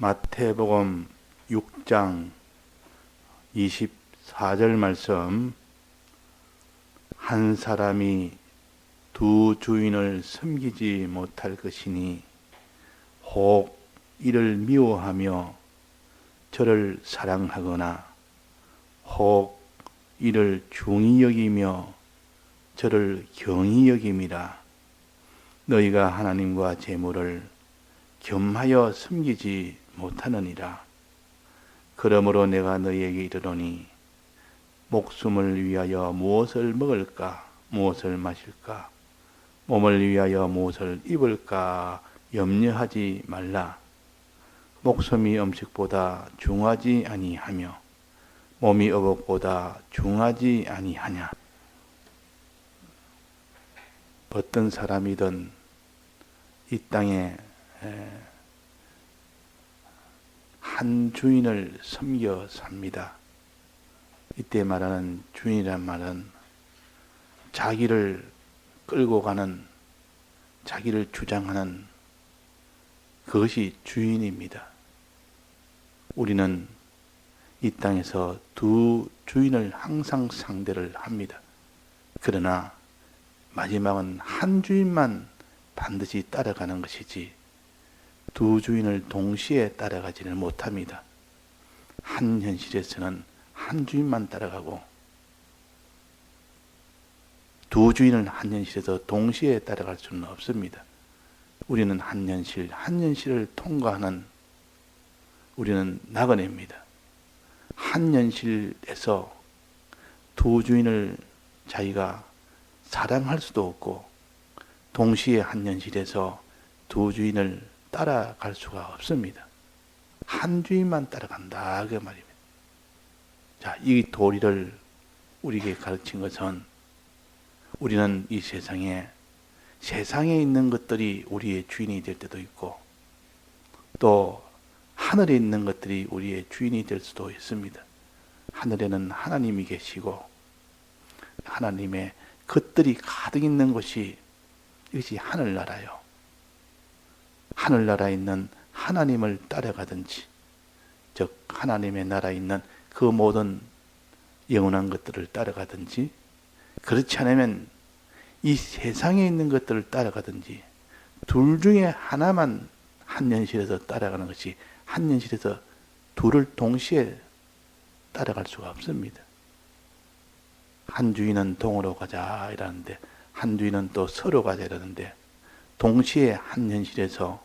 마태복음 6장 24절 말씀. 한 사람이 두 주인을 섬기지 못할 것이니 혹 이를 미워하며 저를 사랑하거나 혹 이를 중히 여기며 저를 경히 여김이라. 너희가 하나님과 재물을 겸하여 섬기지 못하느니라. 그러므로 내가 너희에게 이르노니 목숨을 위하여 무엇을 먹을까, 무엇을 마실까, 몸을 위하여 무엇을 입을까 염려하지 말라. 목숨이 음식보다 중하지 아니하며 몸이 의복보다 중하지 아니하냐. 어떤 사람이든 이 땅에 한 주인을 섬겨 삽니다. 이때 말하는 주인이란 말은 자기를 끌고 가는, 자기를 주장하는 그것이 주인입니다. 우리는 이 땅에서 두 주인을 항상 상대를 합니다. 그러나 마지막은 한 주인만 반드시 따라가는 것이지 두 주인을 동시에 따라가지는 못합니다. 한 현실에서는 한 주인만 따라가고 두 주인을 한 현실에서 동시에 따라갈 수는 없습니다. 우리는 한 현실을 통과하는 우리는 나그네입니다. 한 현실에서 두 주인을 자기가 사랑할 수도 없고 동시에 한 현실에서 두 주인을 따라갈 수가 없습니다. 한 주인만 따라간다 그 말입니다. 자, 이 도리를 우리에게 가르친 것은 우리는 이 세상에 있는 것들이 우리의 주인이 될 때도 있고 또 하늘에 있는 것들이 우리의 주인이 될 수도 있습니다. 하늘에는 하나님이 계시고 하나님의 것들이 가득 있는 곳이 이것이 하늘나라요. 하늘나라에 있는 하나님을 따라가든지 즉 하나님의 나라에 있는 그 모든 영원한 것들을 따라가든지 그렇지 않으면 이 세상에 있는 것들을 따라가든지 둘 중에 하나만 한 현실에서 따라가는 것이 한 현실에서 둘을 동시에 따라갈 수가 없습니다. 한 주인은 동으로 가자 이러는데 한 주인은 또 서로 가자 이러는데 동시에 한 현실에서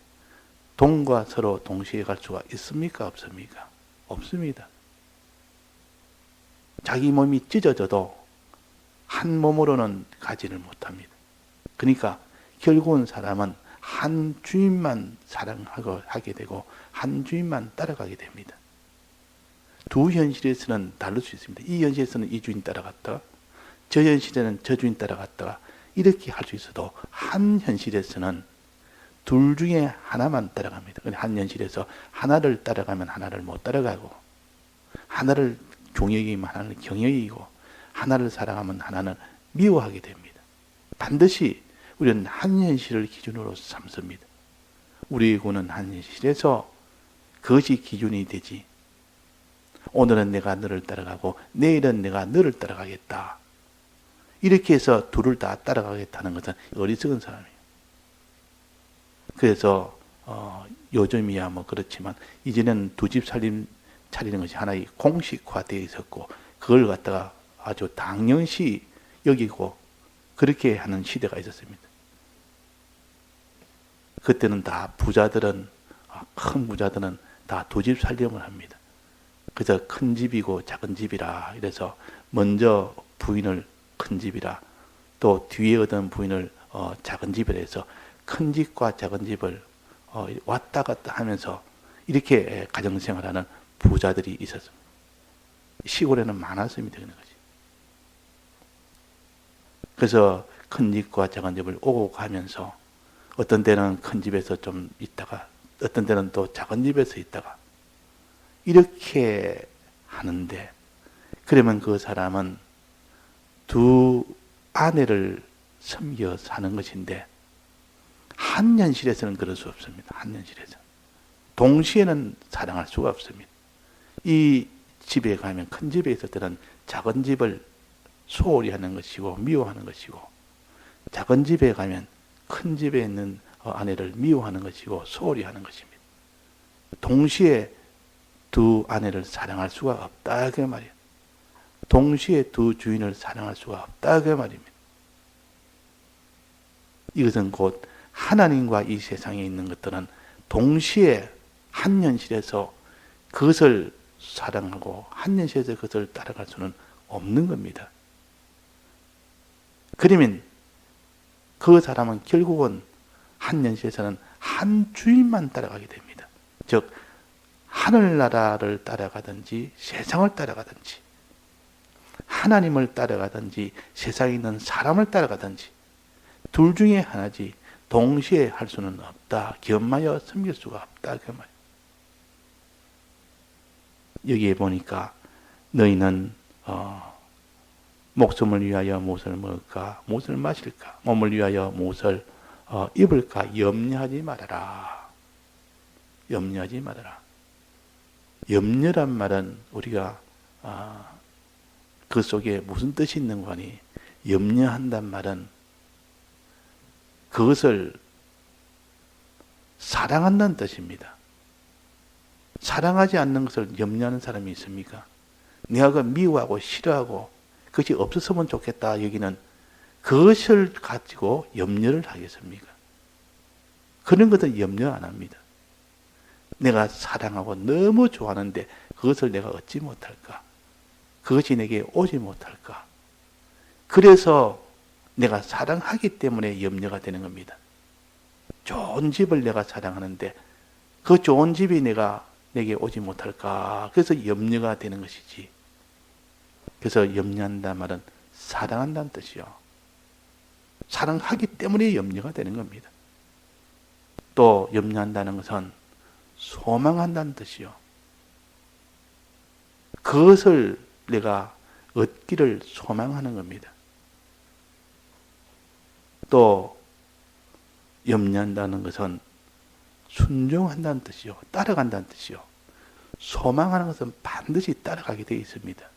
동과 서로 동시에 갈 수가 있습니까? 없습니까? 없습니다. 자기 몸이 찢어져도 한 몸으로는 가지를 못합니다. 그러니까 결국은 사람은 한 주인만 사랑하게 되고 한 주인만 따라가게 됩니다. 두 현실에서는 다를 수 있습니다. 이 현실에서는 이 주인 따라갔다가 저 현실에는 저 주인 따라갔다가 이렇게 할 수 있어도 한 현실에서는 둘 중에 하나만 따라갑니다. 한 현실에서 하나를 따라가면 하나를 못 따라가고 하나를 종여기면 하나를 경여기고 하나를 사랑하면 하나는 미워하게 됩니다. 반드시 우리는 한 현실을 기준으로 삼습니다. 우리의 구는 한 현실에서 그것이 기준이 되지 오늘은 내가 너를 따라가고 내일은 내가 너를 따라가겠다. 이렇게 해서 둘을 다 따라가겠다는 것은 어리석은 사람이에요. 그래서 요즘이야 뭐 그렇지만 이제는 두 집 차리는 것이 하나의 공식화되어 있었고 그걸 갖다가 아주 당연시 여기고 그렇게 하는 시대가 있었습니다. 그때는 다 부자들은 큰 부자들은 다 두 집 살림을 합니다. 그래서 큰 집이고 작은 집이라 이래서 먼저 부인을 큰 집이라 또 뒤에 얻은 부인을 작은 집이라 해서 큰 집과 작은 집을 왔다 갔다 하면서 이렇게 가정생활하는 부자들이 있었습니다. 시골에는 많았습니다. 그런 것이. 그래서 큰 집과 작은 집을 오고 가면서 어떤 때는 큰 집에서 좀 있다가 어떤 때는 또 작은 집에서 있다가 이렇게 하는데 그러면 그 사람은 두 아내를 섬겨 사는 것인데 한 현실에서는 그럴 수 없습니다. 한 현실에서. 동시에는 사랑할 수가 없습니다. 이 집에 가면, 큰 집에 있을 때는 작은 집을 소홀히 하는 것이고 미워하는 것이고, 작은 집에 가면 큰 집에 있는 아내를 미워하는 것이고 소홀히 하는 것입니다. 동시에 두 아내를 사랑할 수가 없다 그 말이에요. 동시에 두 주인을 사랑할 수가 없다 그 말입니다. 이것은 곧 하나님과 이 세상에 있는 것들은 동시에 한 현실에서 그것을 사랑하고 한 현실에서 그것을 따라갈 수는 없는 겁니다. 그러면 그 사람은 결국은 한 현실에서는 한 주인만 따라가게 됩니다. 즉 하늘나라를 따라가든지 세상을 따라가든지 하나님을 따라가든지 세상에 있는 사람을 따라가든지 둘 중에 하나지 동시에 할 수는 없다. 겸하여 섬길 수가 없다. 그 말. 여기에 보니까 너희는 목숨을 위하여 무엇을 먹을까? 무엇을 마실까? 몸을 위하여 무엇을 입을까? 염려하지 말아라. 염려하지 말아라. 염려란 말은 우리가 그 속에 무슨 뜻이 있는 거니? 염려한단 말은 그것을 사랑한다는 뜻입니다. 사랑하지 않는 것을 염려하는 사람이 있습니까? 내가 그 미워하고 싫어하고 그것이 없었으면 좋겠다 여기는 그것을 가지고 염려를 하겠습니까? 그런 것은 염려 안 합니다. 내가 사랑하고 너무 좋아하는데 그것을 내가 얻지 못할까? 그것이 내게 오지 못할까? 그래서 내가 사랑하기 때문에 염려가 되는 겁니다. 좋은 집을 내가 사랑하는데 그 좋은 집이 내게 오지 못할까? 그래서 염려가 되는 것이지. 그래서 염려한다는 말은 사랑한다는 뜻이요. 사랑하기 때문에 염려가 되는 겁니다. 또 염려한다는 것은 소망한다는 뜻이요. 그것을 내가 얻기를 소망하는 겁니다. 또 염려한다는 것은 순종한다는 뜻이요. 따라간다는 뜻이요. 소망하는 것은 반드시 따라가게 되어 있습니다.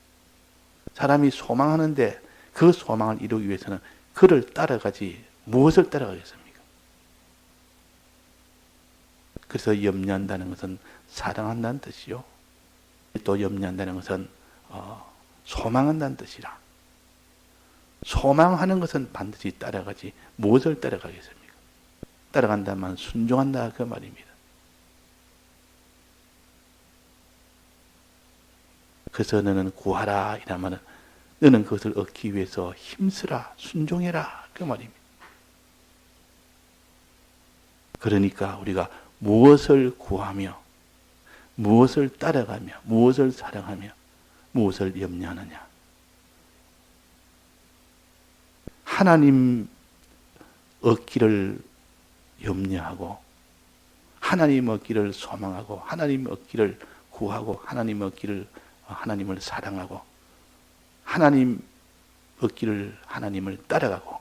사람이 소망하는데 그 소망을 이루기 위해서는 그를 따라가지 무엇을 따라가겠습니까? 그래서 염려한다는 것은 사랑한다는 뜻이요. 또 염려한다는 것은 소망한다는 뜻이라. 소망하는 것은 반드시 따라가지 무엇을 따라가겠습니까? 따라간다면 순종한다 그 말입니다. 그래서 너는 구하라 이라면 너는 그것을 얻기 위해서 힘쓰라 순종해라 그 말입니다. 그러니까 우리가 무엇을 구하며 무엇을 따라가며 무엇을 사랑하며 무엇을 염려하느냐. 하나님 얻기를 염려하고 하나님 얻기를 소망하고 하나님 얻기를 구하고 하나님 얻기를 하나님을 사랑하고 하나님 얻기를 하나님을 따라가고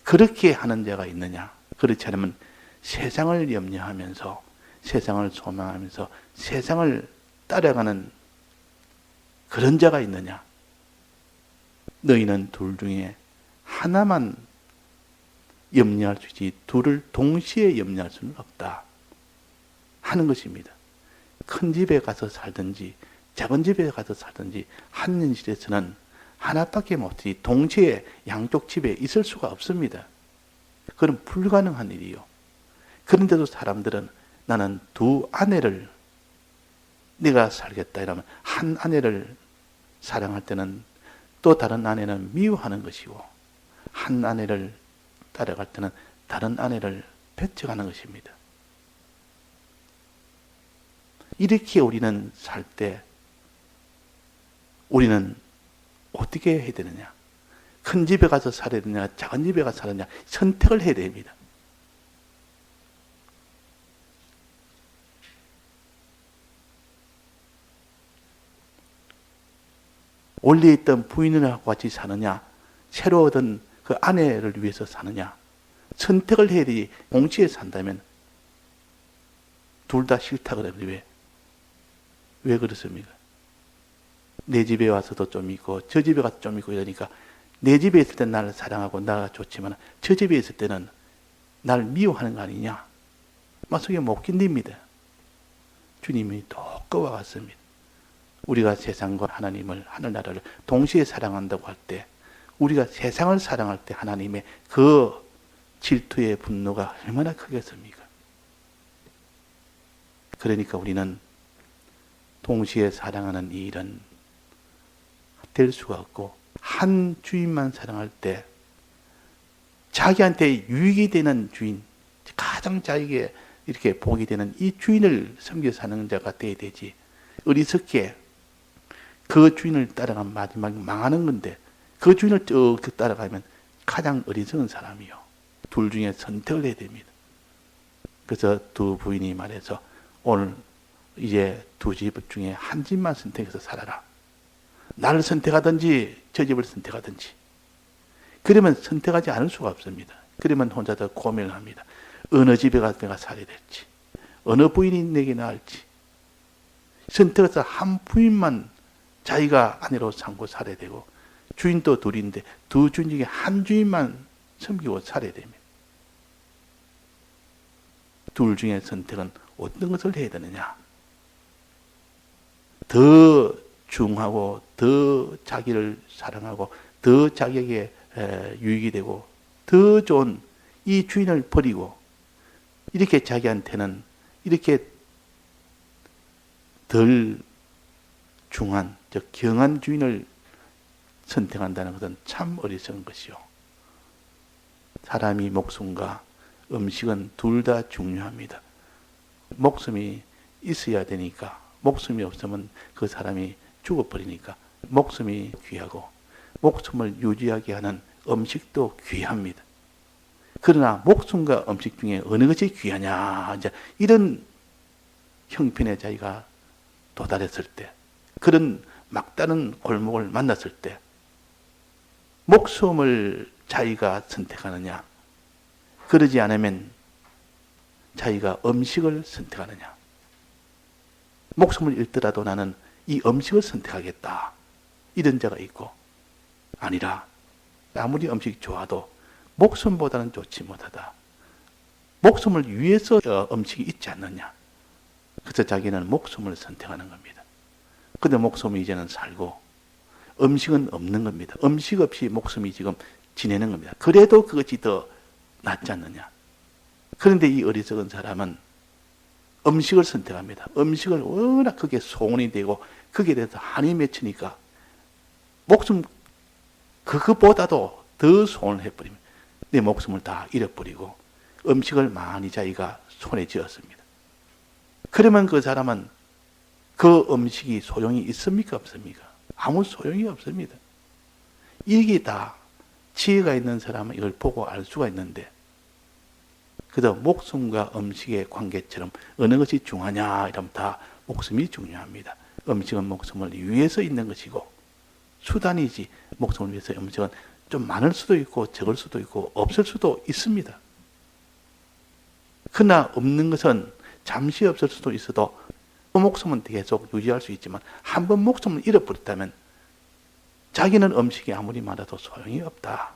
그렇게 하는 자가 있느냐? 그렇지 않으면 세상을 염려하면서 세상을 소망하면서 세상을 따라가는 그런 자가 있느냐? 너희는 둘 중에 하나만 염려할 수 있지 둘을 동시에 염려할 수는 없다 하는 것입니다. 큰 집에 가서 살든지 작은 집에 가서 살든지 한 현실에서는 하나밖에 못하지 동시에 양쪽 집에 있을 수가 없습니다. 그건 불가능한 일이요. 그런데도 사람들은 나는 두 아내를 내가 살겠다 이러면 한 아내를 사랑할 때는 또 다른 아내는 미워하는 것이고 한 아내를 따라갈 때는 다른 아내를 배척하는 것입니다. 이렇게 우리는 살 때 우리는 어떻게 해야 되느냐? 큰 집에 가서 살아야 되느냐? 작은 집에 가서 살아야 되느냐? 선택을 해야 됩니다. 원래 있던 부인과 같이 사느냐? 새로 얻은 그 아내를 위해서 사느냐? 선택을 해야 되지. 동시에 산다면 둘 다 싫다 그러는데 왜? 왜 그렇습니까? 내 집에 와서도 좀 있고 저 집에 가서 좀 있고 이러니까 내 집에 있을 때는 나를 사랑하고 나가 좋지만 저 집에 있을 때는 나를 미워하는 거 아니냐? 막 속에 못 견딥니다. 주님이 또 그와 같습니다. 우리가 세상과 하나님을, 하늘나라를 동시에 사랑한다고 할 때, 우리가 세상을 사랑할 때 하나님의 그 질투의 분노가 얼마나 크겠습니까? 그러니까 우리는 동시에 사랑하는 이 일은 될 수가 없고, 한 주인만 사랑할 때 자기한테 유익이 되는 주인, 가장 자기에게 이렇게 복이 되는 이 주인을 섬겨 사는 자가 되어야 되지. 어리석게 그 주인을 따라가면 마지막에 망하는 건데, 그 주인을 쭉 따라가면 가장 어리석은 사람이요. 둘 중에 선택을 해야 됩니다. 그래서 두 부인이 말해서 오늘 이제 두 집 중에 한 집만 선택해서 살아라. 나를 선택하든지 저 집을 선택하든지. 그러면 선택하지 않을 수가 없습니다. 그러면 혼자 더 고민을 합니다. 어느 집에 가서 내가 살아야 될지, 어느 부인이 내게 나을지. 선택해서 한 부인만 자기가 아내로 삼고 살아야 되고, 주인도 둘인데 두 주인 중에 한 주인만 섬기고 살아야 됩니다. 둘 중에 선택은 어떤 것을 해야 되느냐? 더 중하고 더 자기를 사랑하고 더 자기에게 유익이 되고 더 좋은 이 주인을 버리고 이렇게 자기한테는 이렇게 덜 중한, 즉 경한 주인을 선택한다는 것은 참 어리석은 것이요. 사람이 목숨과 음식은 둘 다 중요합니다. 목숨이 있어야 되니까, 목숨이 없으면 그 사람이 죽어버리니까 목숨이 귀하고 목숨을 유지하게 하는 음식도 귀합니다. 그러나 목숨과 음식 중에 어느 것이 귀하냐, 이제 이런 형편에 자기가 도달했을 때, 그런 막다른 골목을 만났을 때, 목숨을 자기가 선택하느냐, 그러지 않으면 자기가 음식을 선택하느냐. 목숨을 잃더라도 나는 이 음식을 선택하겠다. 이런 자가 있고, 아니라 아무리 음식이 좋아도 목숨보다는 좋지 못하다. 목숨을 위해서 음식이 있지 않느냐. 그래서 자기는 목숨을 선택하는 겁니다. 근데 목숨이 이제는 살고 음식은 없는 겁니다. 음식 없이 목숨이 지금 지내는 겁니다. 그래도 그것이 더 낫지 않느냐. 그런데 이 어리석은 사람은 음식을 선택합니다. 음식을 워낙 그게 소원이 되고 거기에 대해서 한이 맺히니까 목숨 그것보다도 더 소원을 해버립니다. 내 목숨을 다 잃어버리고 음식을 많이 자기가 손에 쥐었습니다. 그러면 그 사람은 그 음식이 소용이 있습니까? 없습니까? 아무 소용이 없습니다. 이게 다 지혜가 있는 사람은 이걸 보고 알 수가 있는데, 그래서 목숨과 음식의 관계처럼 어느 것이 중요하냐 이러면 다 목숨이 중요합니다. 음식은 목숨을 위해서 있는 것이고 수단이지, 목숨을 위해서 음식은 좀 많을 수도 있고 적을 수도 있고 없을 수도 있습니다. 그러나 없는 것은 잠시 없을 수도 있어도 목숨은 계속 유지할 수 있지만 한 번 목숨을 잃어버렸다면 자기는 음식이 아무리 많아도 소용이 없다.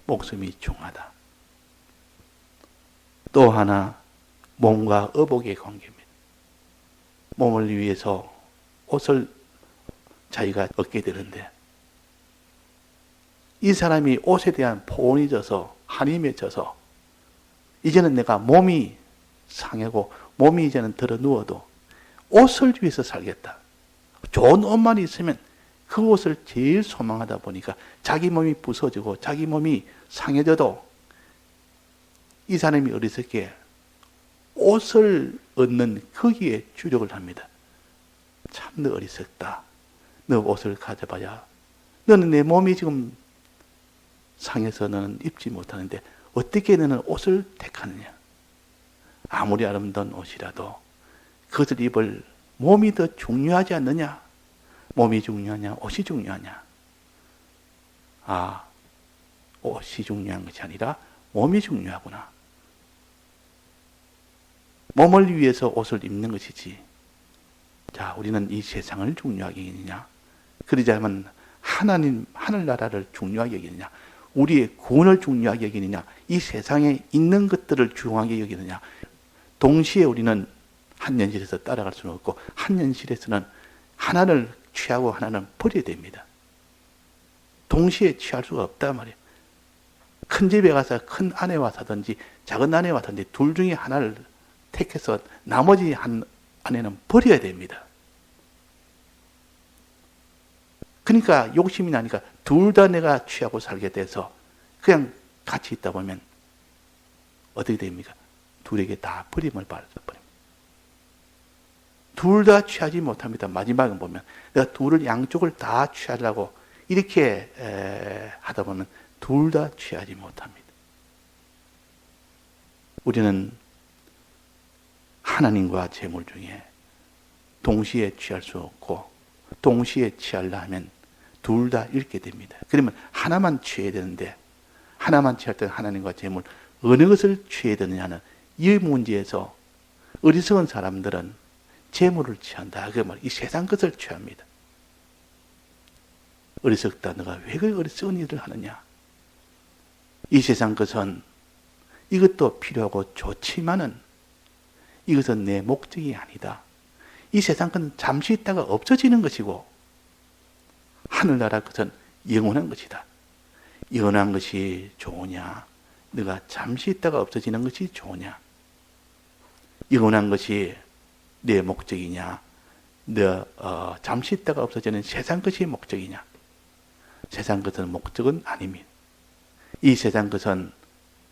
목숨이 중하다. 또 하나, 몸과 의복의 관계입니다. 몸을 위해서 옷을 자기가 얻게 되는데 이 사람이 옷에 대한 포온이 져서 한이 맺혀서 이제는 내가 몸이 상하고 몸이 이제는 들어 누워도 옷을 위해서 살겠다. 좋은 옷만 있으면 그 옷을 제일 소망하다 보니까 자기 몸이 부서지고 자기 몸이 상해져도 이 사람이 어리석게 옷을 얻는 거기에 주력을 합니다. 참 너 어리석다. 너 옷을 가져봐야 너는 내 몸이 지금 상해서 너는 입지 못하는데 어떻게 너는 옷을 택하느냐. 아무리 아름다운 옷이라도 그것을 입을 몸이 더 중요하지 않느냐. 몸이 중요하냐 옷이 중요하냐. 아, 옷이 중요한 것이 아니라 몸이 중요하구나. 몸을 위해서 옷을 입는 것이지. 자, 우리는 이 세상을 중요하게 여기느냐? 그러자면 하나님, 하늘나라를 중요하게 여기느냐? 우리의 구원을 중요하게 여기느냐? 이 세상에 있는 것들을 중요하게 여기느냐? 동시에 우리는 한 현실에서 따라갈 수는 없고, 한 현실에서는 하나를 취하고 하나는 버려야 됩니다. 동시에 취할 수가 없단 말이에요. 큰 집에 가서 큰 아내와 사든지 작은 아내와 사든지 둘 중에 하나를 택해서 나머지 한 아내는 버려야 됩니다. 그러니까 욕심이 나니까 둘 다 내가 취하고 살게 돼서 그냥 같이 있다 보면 어떻게 됩니까? 둘에게 다 버림을 받아버립니다. 둘 다 취하지 못합니다. 마지막에 보면 내가 둘을 양쪽을 다 취하려고 이렇게 하다 보면 둘 다 취하지 못합니다. 우리는 하나님과 재물 중에 동시에 취할 수 없고 동시에 취하려 하면 둘 다 잃게 됩니다. 그러면 하나만 취해야 되는데 하나만 취할 때 하나님과 재물 어느 것을 취해야 되느냐는 이 문제에서 어리석은 사람들은 재물을 취한다. 그 말, 이 세상 것을 취합니다. 어리석다. 너가 왜 그 어리석은 일을 하느냐? 이 세상 것은 이것도 필요하고 좋지만은 이것은 내 목적이 아니다. 이 세상 것은 잠시 있다가 없어지는 것이고 하늘나라 것은 영원한 것이다. 영원한 것이 좋으냐? 네가 잠시 있다가 없어지는 것이 좋으냐? 영원한 것이 내 목적이냐? 잠시 있다가 없어지는 세상 것이 목적이냐? 세상 것은 목적은 아닙니다. 이 세상 것은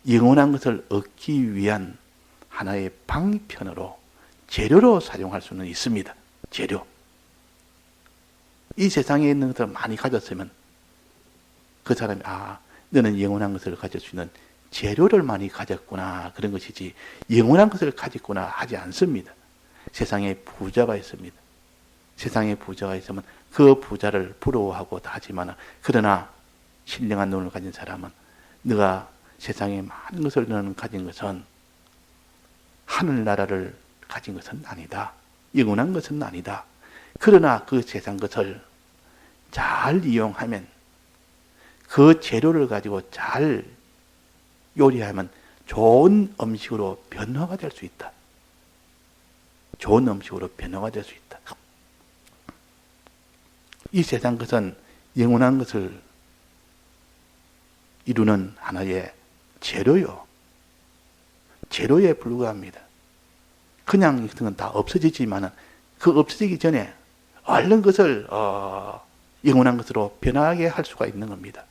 영원한 것을 얻기 위한 하나의 방편으로 재료로 사용할 수는 있습니다. 재료. 이 세상에 있는 것을 많이 가졌으면 그 사람이 너는 영원한 것을 가질 수 있는 재료를 많이 가졌구나 그런 것이지 영원한 것을 가졌구나 하지 않습니다. 세상에 부자가 있습니다. 세상에 부자가 있으면 그 부자를 부러워하고 다 하지만 그러나 신령한 눈을 가진 사람은 네가 세상에 많은 것을 너는 가진 것은 하늘나라를 가진 것은 아니다. 영원한 것은 아니다. 그러나 그 세상 것을 잘 이용하면 그 재료를 가지고 잘 요리하면 좋은 음식으로 변화가 될 수 있다. 좋은 음식으로 변화가 될 수 있다. 이 세상 것은 영원한 것을 이루는 하나의 재료요. 재료에 불과합니다. 그냥 이것은 다 없어지지만은 그 없어지기 전에 얼른 것을 영원한 것으로 변하게 할 수가 있는 겁니다.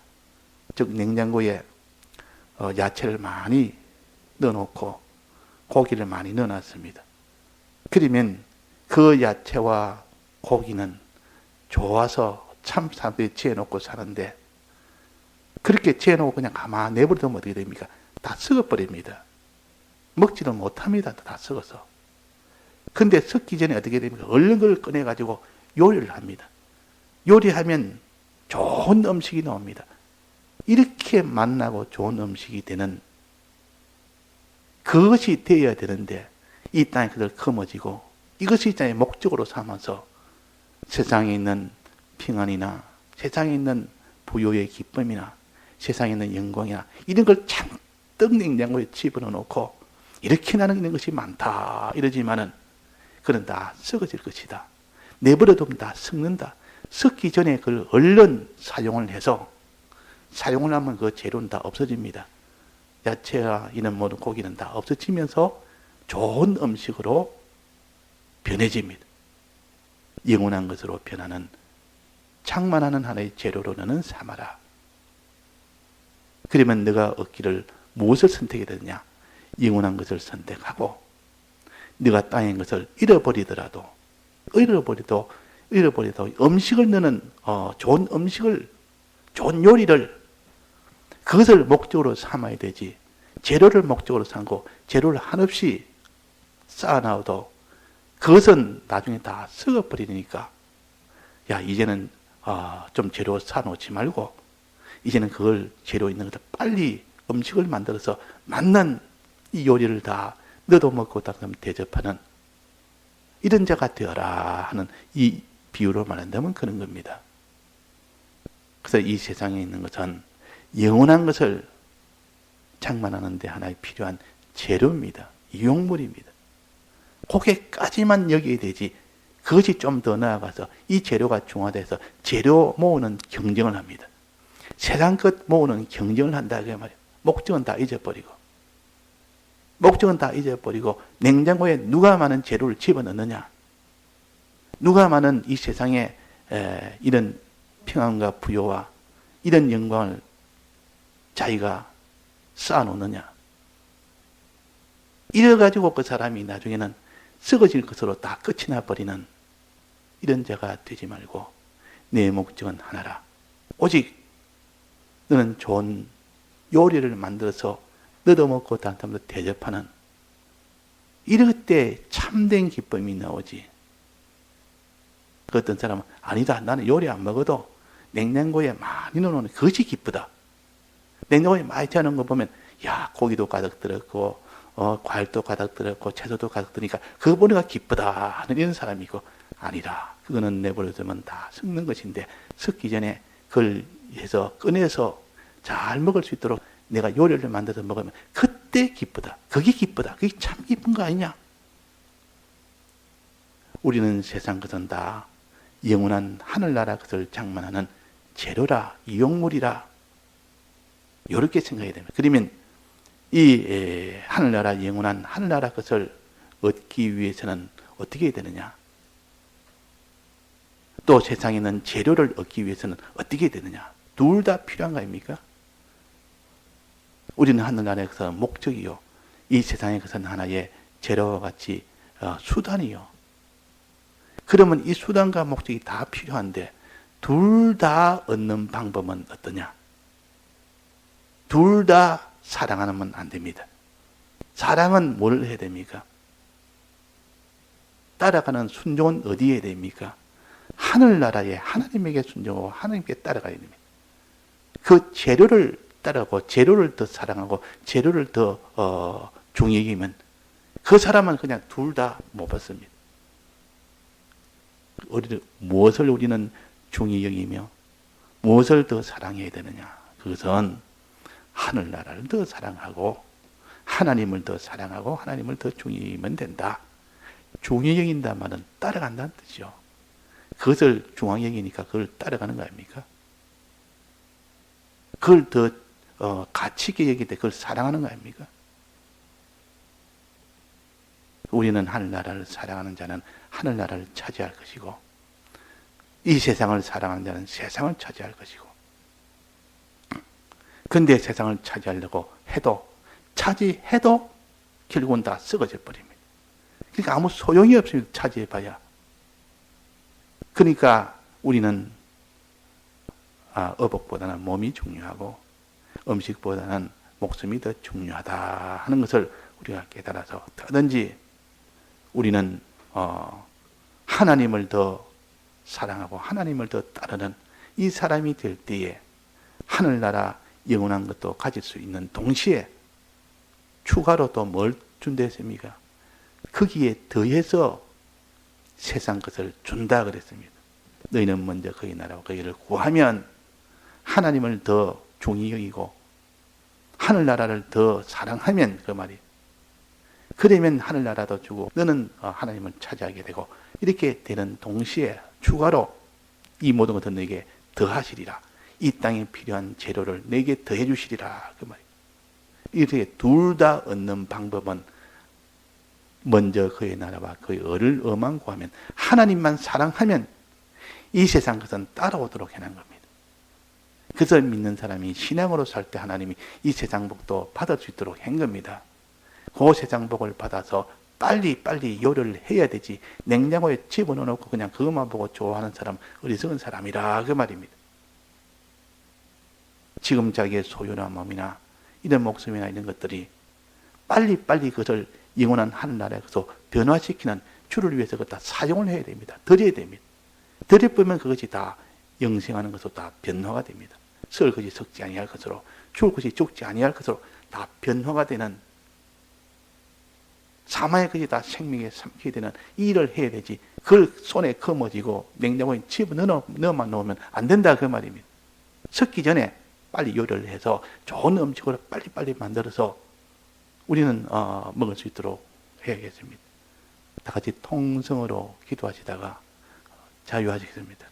즉 냉장고에 야채를 많이 넣어놓고 고기를 많이 넣어놨습니다. 그러면 그 야채와 고기는 좋아서 참 사람들이 지어놓고 사는데 그렇게 지어놓고 그냥 가만히 내버려두면 어떻게 됩니까? 다 썩어버립니다. 먹지도 못합니다. 다 썩어서. 근데 썩기 전에 어떻게 됩니까? 얼른 걸 꺼내가지고 요리를 합니다. 요리하면 좋은 음식이 나옵니다. 이렇게 맛나고 좋은 음식이 되는 그것이 되어야 되는데 이 땅에 그들 거머쥐고 이것이 있잖아요. 목적으로 삼아서 세상에 있는 평안이나 세상에 있는 부요의 기쁨이나 세상에 있는 영광이나 이런 걸 잔뜩 냉장고에 집어넣어 놓고 이렇게 나는 것이 많다 이러지만은 그건 다 썩어질 것이다. 내버려두면 다 썩는다. 썩기 전에 그걸 얼른 사용을 해서 사용을 하면 그 재료는 다 없어집니다. 야채와 이런 모든 고기는 다 없어지면서 좋은 음식으로 변해집니다. 영원한 것으로 변하는 창만하는 하나의 재료로 너는 삼아라. 그러면 너가 얻기를 무엇을 선택해야 되느냐? 영원한 것을 선택하고 네가 땅의 것을 잃어버리더라도 음식을 너는 좋은 음식을 좋은 요리를 그것을 목적으로 삼아야 되지. 재료를 목적으로 삼고 재료를 한없이 쌓아놔도 그것은 나중에 다 썩어버리니까 야 이제는 좀 재료 쌓아놓지 말고 이제는 그걸 재료 있는 것을 빨리 음식을 만들어서 맛난 이 요리를 다 너도 먹고 닦으면 대접하는 이런 자가 되어라 하는 이 비유로 말한다면 그런 겁니다. 그래서 이 세상에 있는 것은 영원한 것을 장만하는 데 하나의 필요한 재료입니다. 유용물입니다. 거기까지만 여기에 되지 그것이 좀 더 나아가서 이 재료가 중화돼서 재료 모으는 경쟁을 합니다. 세상 것 모으는 경쟁을 한다 그 말이에요. 목적은 다 잊어버리고 냉장고에 누가 많은 재료를 집어넣느냐, 누가 많은 이 세상에 이런 평안과 부요와 이런 영광을 자기가 쌓아놓느냐, 이래가지고 그 사람이 나중에는 썩어질 것으로 다 끝이 나버리는 이런 자가 되지 말고 내 목적은 하나라. 오직 너는 좋은 요리를 만들어서 너도 먹고 다른 사람도 대접하는, 이럴 때 참된 기쁨이 나오지. 그 어떤 사람은 아니다, 나는 요리 안 먹어도 냉장고에 많이 넣어놓는 그것이 기쁘다. 냉장고에 많이 채워놓은 거 보면 야, 고기도 가득 들었고 과일도 가득 들었고 채소도 가득 들으니까 그거 보니까 기쁘다 하는 이런 사람이고, 아니라 그거는 내버려두면 다 썩는 것인데 썩기 전에 그걸 해서 꺼내서 잘 먹을 수 있도록 내가 요리를 만들어서 먹으면 그때 기쁘다. 그게 기쁘다. 그게 참 기쁜 거 아니냐? 우리는 세상 것은 다 영원한 하늘나라 것을 장만하는 재료라, 이용물이라, 이렇게 생각해야 됩니다. 그러면 이 하늘나라, 영원한 하늘나라 것을 얻기 위해서는 어떻게 해야 되느냐? 또 세상에 있는 재료를 얻기 위해서는 어떻게 해야 되느냐? 둘 다 필요한 거 아닙니까? 우리는 하늘나라의 것은 목적이요, 이 세상의 것은 하나의 재료와 같이 수단이요. 그러면 이 수단과 목적이 다 필요한데 둘 다 얻는 방법은 어떠냐? 둘 다 사랑하면 안 됩니다. 사랑은 뭘 해야 됩니까? 따라가는 순종은 어디에 해야 됩니까? 하늘나라에 하나님에게 순종하고 하나님께 따라가야 됩니다. 그 재료를 따라가고 재료를 더 사랑하고 재료를 더 중히 여기면 그 사람은 그냥 둘 다 못 받습니다. 무엇을 우리는 중히 여기며 무엇을 더 사랑해야 되느냐? 그것은 하늘나라를 더 사랑하고 하나님을 더 사랑하고 하나님을 더 중히 여기면 된다. 중히 여긴다 말은 따라간다는 뜻이죠. 그것을 중앙 여기니까 그걸 따라가는 거 아닙니까? 그걸 더 가치 있게 여길 때 그걸 사랑하는 거 아닙니까? 우리는 하늘나라를 사랑하는 자는 하늘나라를 차지할 것이고, 이 세상을 사랑하는 자는 세상을 차지할 것이고, 근데 세상을 차지하려고 해도 차지해도 결국은 다 썩어져 버립니다. 그러니까 아무 소용이 없습니다. 차지해봐야. 그러니까 우리는 어복보다는 몸이 중요하고 음식보다는 목숨이 더 중요하다 하는 것을 우리가 깨달아서 더든지 우리는 하나님을 더 사랑하고 하나님을 더 따르는 이 사람이 될 때에 하늘나라 영원한 것도 가질 수 있는 동시에 추가로 또 뭘 준다 했습니까? 거기에 더해서 세상 것을 준다 그랬습니다. 너희는 먼저 그의 나라와 그의를 구하면 하나님을 더 중히 여기고 하늘나라를 더 사랑하면, 그 말이 그러면 하늘나라도 주고 너는 하나님을 차지하게 되고, 이렇게 되는 동시에 추가로 이 모든 것을 너에게 더하시리라. 이 땅에 필요한 재료를 내게 더해 주시리라. 그 말이에요. 이렇게 둘 다 얻는 방법은 먼저 그의 나라와 그의 의를 엄한 구하면, 하나님만 사랑하면 이 세상 것은 따라오도록 해놓은 겁니다. 그래서 믿는 사람이 신앙으로 살 때 하나님이 이 세상 복도 받을 수 있도록 한 겁니다. 그 세상 복을 받아서 빨리 요리를 해야 되지, 냉장고에 집어넣어놓고 그냥 그것만 보고 좋아하는 사람 어리석은 사람이라 그 말입니다. 지금 자기의 소유나 몸이나 이런 목숨이나 이런 것들이 빨리 그것을 영원한 하늘나라에서 변화시키는 주를 위해서 그것 다 사용을 해야 됩니다. 드려야 됩니다. 드려보면 그것이 다 영생하는 것으로 다 변화가 됩니다. 썩을 것이 썩지 아니할 것으로, 죽을 것이 죽지 아니할 것으로 다 변화가 되는 사망의 것이 다 생명에 삼키게 되는 이 일을 해야 되지. 그걸 손에 거머쥐고 냉장고에 넣어만 놓으면 안 된다 그 말입니다. 섞기 전에 빨리 요리를 해서 좋은 음식으로 빨리빨리 만들어서 우리는 먹을 수 있도록 해야겠습니다. 다 같이 통성으로 기도하시다가 자유하시겠습니다.